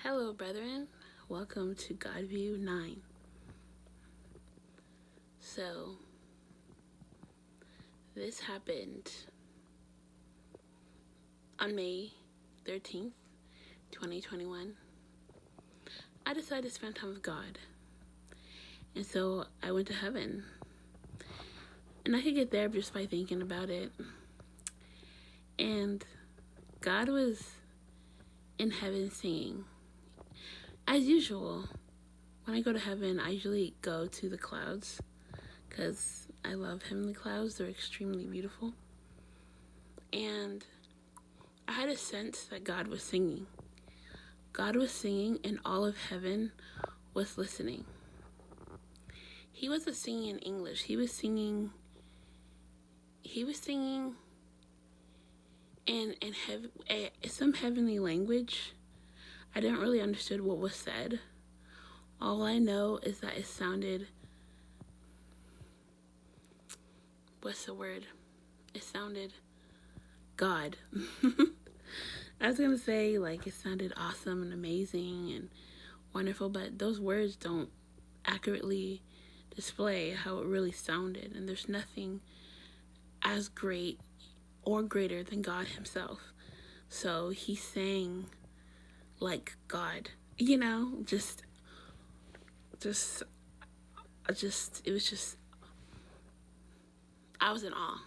Hello, brethren. Welcome to Godview 9. So, this happened on May 13th, 2021. I decided to spend time with God. And so I went to heaven. And I could get there just by thinking about it. And God was in heaven singing. As usual, when I go to heaven, I usually go to the clouds because I love heavenly clouds. They're extremely beautiful. And I had a sense that God was singing. God was singing and all of heaven was listening. He wasn't singing in English. He was singing in some heavenly language. I didn't really understand what was said. All I know is that it sounded, what's the word? It sounded God. I was gonna say it sounded awesome and amazing and wonderful, but those words don't accurately display how it really sounded, and there's nothing as great or greater than God himself. So he sang like God, just it was just, I was in awe.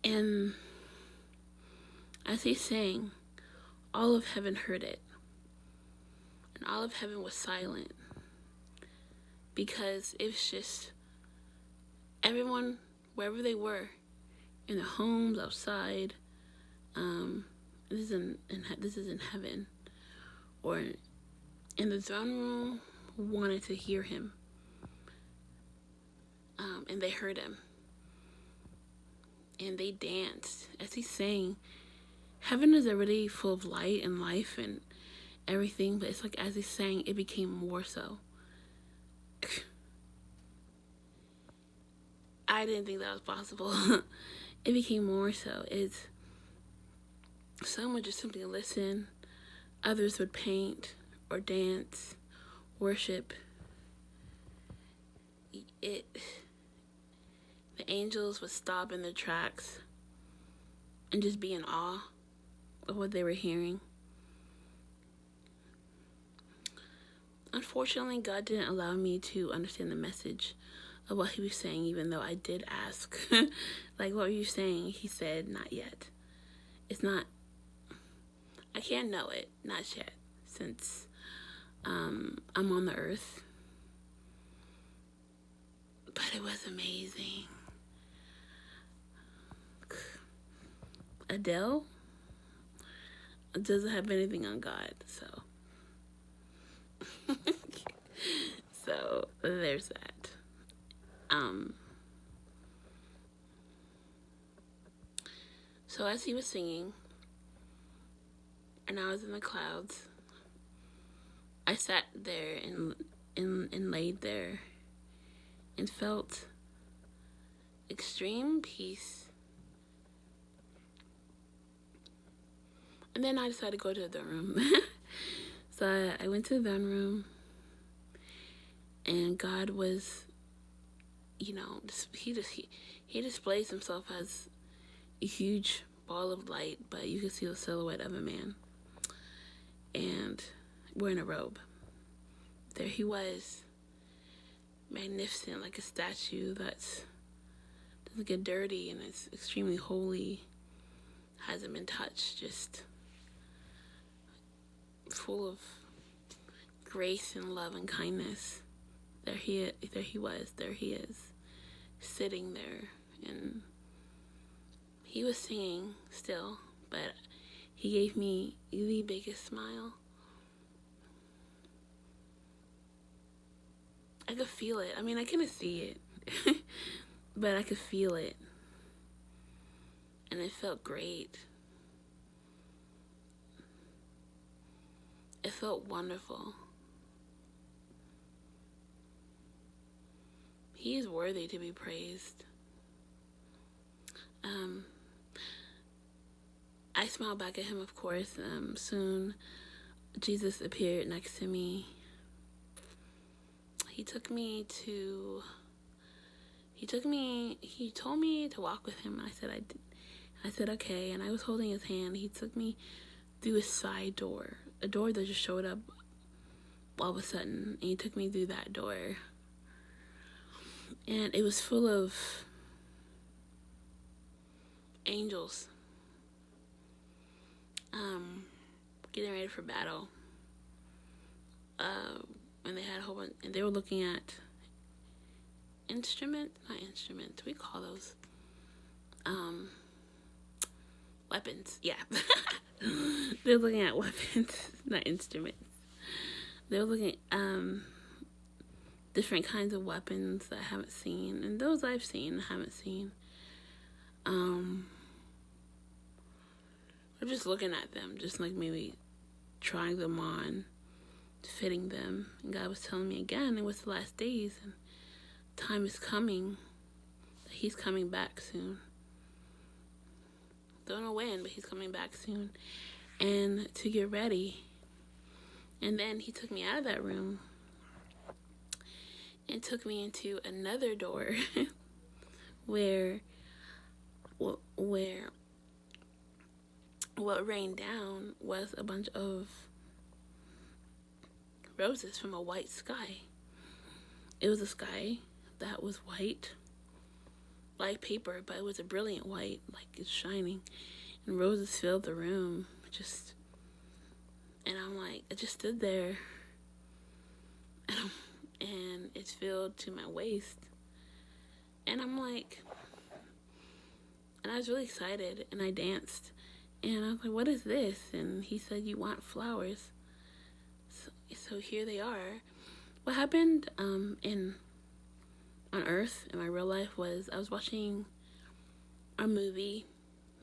And as he sang, all of heaven heard it. And all of heaven was silent. Because it was just everyone, wherever they were, in the homes, outside, this is in heaven, or in the throne room, wanted to hear him. And they heard him. And they danced as he sang. Heaven is already full of light and life and everything, but it's like as he sang, it became more so. I didn't think that was possible. It became more so. It's some would just simply listen, others would paint or dance, worship. The angels would stop in their tracks and just be in awe of what they were hearing. Unfortunately, God didn't allow me to understand the message of what he was saying, even though I did ask, what were you saying? He said, not yet. It's not, I can't know it, not yet, since I'm on the earth. But it was amazing. Adele doesn't have anything on God, so. So there's that. So as he was singing, and I was in the clouds, I sat there and laid there and felt extreme peace. And then I decided to go to the room. So I went to the room, and God was, he displays himself as a huge ball of light, but you can see the silhouette of a man, and wearing a robe. There he was, magnificent, like a statue that doesn't get dirty and it's extremely holy, hasn't been touched, just full of grace and love and kindness. There he is, sitting there, and he was singing still, but he gave me the biggest smile. I could feel it. I mean, I couldn't see it, but I could feel it, and it felt great. It felt wonderful. He is worthy to be praised. I smiled back at him, of course. Soon Jesus appeared next to me. He told me to walk with him. I said I did. I said okay, and I was holding his hand. He took me through a side door, a door that just showed up all of a sudden, and he took me through that door. And it was full of angels, getting ready for battle. And they had a whole bunch, and they were looking at we call those weapons. Yeah. They're looking at weapons, not instruments. They're looking at different kinds of weapons that I haven't seen, and those I've seen, I haven't seen. I'm just looking at them, just like maybe trying them on, fitting them. And God was telling me again, it was the last days, and time is coming, that He's coming back soon. Don't know when, but He's coming back soon, and to get ready. And then He took me out of that room and took me into another door where what rained down was a bunch of roses from a white sky. It was a sky that was white, like paper, but it was a brilliant white, like it's shining, and roses filled the room. And I'm like, I just stood there, and it's filled to my waist, and I'm like, and I was really excited, and I danced, and I was like, what is this? And He said, you want flowers. So here they are. What happened on Earth in my real life was I was watching a movie.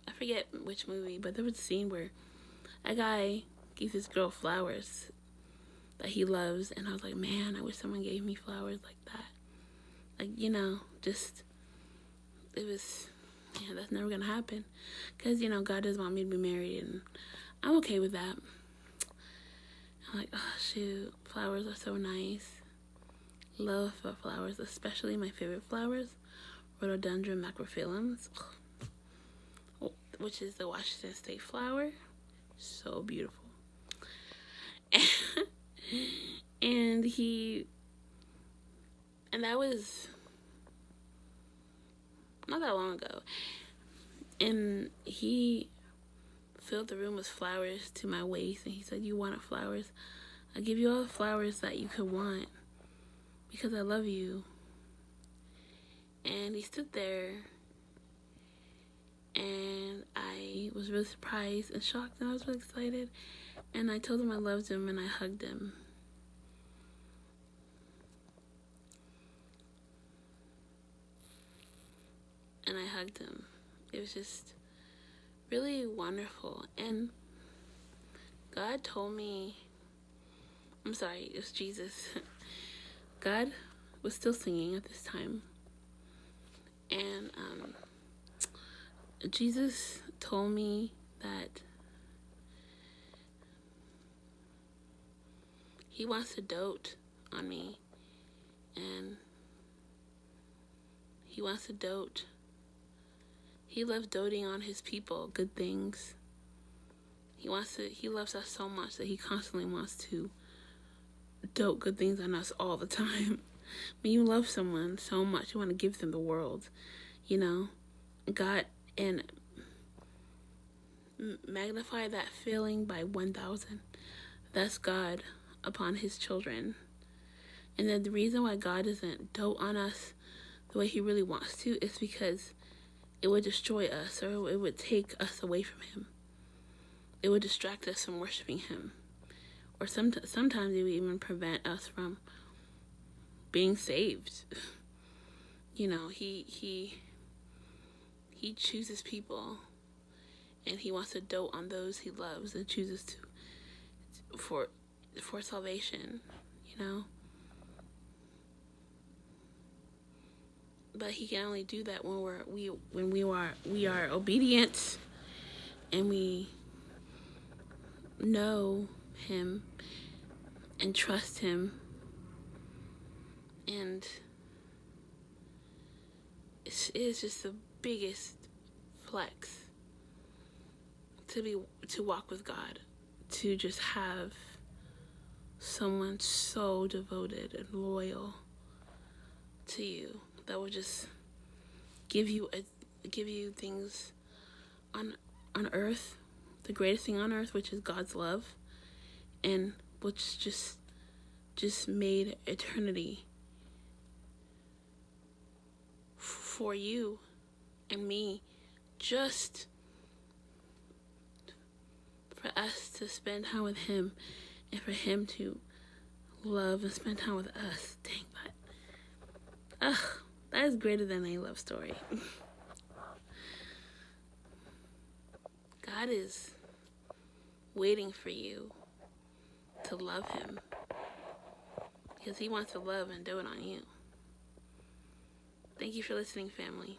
I forget which movie, but there was a scene where a guy gives this girl flowers that he loves, and I was like, man, I wish someone gave me flowers like that. Like, just, it was, that's never gonna happen, because, God doesn't want me to be married, and I'm okay with that. I'm like, oh, shoot, flowers are so nice. Love for flowers, especially my favorite flowers, Rhododendron macrophyllums, which is the Washington State flower. So beautiful. And that was not that long ago. And He filled the room with flowers to my waist, and He said, you wanted flowers? I'll give you all the flowers that you could want, because I love you. And He stood there, and I was really surprised and shocked, and I was really excited, and I told Him I loved Him, and I hugged Him. And I hugged Him. It was just really wonderful. And God told me, I'm sorry, it was Jesus. God was still singing at this time. And Jesus told me that He wants to dote on me. And He wants to dote. He loves doting on His people, good things. He loves us so much that He constantly wants to dote good things on us all the time. When you love someone so much, you want to give them the world, God, and magnify that feeling by 1,000. That's God upon His children. And then the reason why God doesn't dote on us the way He really wants to is because it would destroy us, or it would take us away from Him. It would distract us from worshiping Him. Or sometimes it would even prevent us from being saved. He chooses people, and He wants to dote on those He loves and chooses to for salvation, But He can only do that when we are obedient, and we know him and trust him. And it is just the biggest flex to walk with God, to just have someone so devoted and loyal to you that will just give you things on earth, the greatest thing on earth, which is God's love, and which just made eternity for you and me, just for us to spend time with him and for him to love and spend time with us. Dang, that is greater than a love story. God is waiting for you to love him, because he wants to love and do it on you. Thank you for listening, family.